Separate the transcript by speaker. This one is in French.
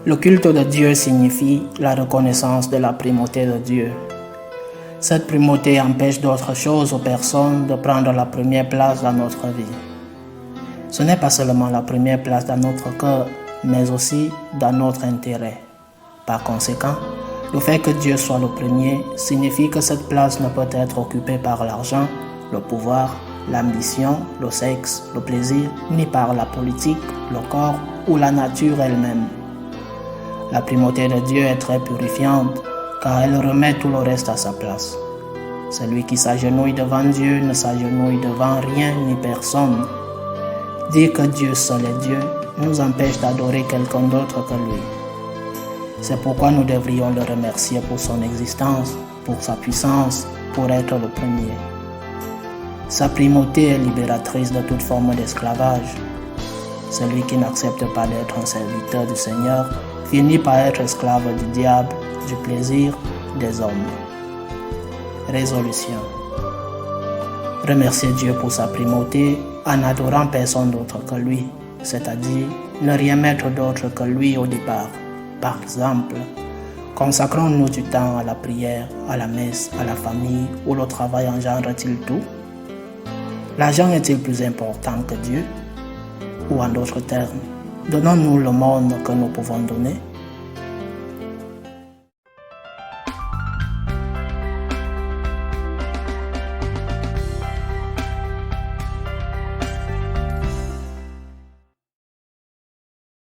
Speaker 1: Le culte de Dieu signifie la reconnaissance de la primauté de Dieu. Cette primauté empêche d'autres choses aux personnes de prendre la première place dans notre vie. Ce n'est pas seulement la première place dans notre cœur, mais aussi dans notre intérêt. Par conséquent, le fait que Dieu soit le premier signifie que cette place ne peut être occupée par l'argent, le pouvoir, l'ambition, le sexe, le plaisir, ni par la politique, le corps ou la nature elle-même. La primauté de Dieu est très purifiante car elle remet tout le reste à sa place. Celui qui s'agenouille devant Dieu ne s'agenouille devant rien ni personne. Dire que Dieu seul est Dieu nous empêche d'adorer quelqu'un d'autre que lui. C'est pourquoi nous devrions le remercier pour son existence, pour sa puissance, pour être le premier. Sa primauté est libératrice de toute forme d'esclavage. Celui qui n'accepte pas d'être un serviteur du Seigneur finit par être esclave du diable, du plaisir, des hommes. Résolution. Remercier Dieu pour sa primauté en adorant personne d'autre que lui, c'est-à-dire ne rien mettre d'autre que lui au départ. Par exemple, consacrons-nous du temps à la prière, à la messe, à la famille ou le travail engendre-t-il tout? L'argent est-il plus important que Dieu? Ou en d'autres termes, donnons-nous le monde que nous pouvons donner?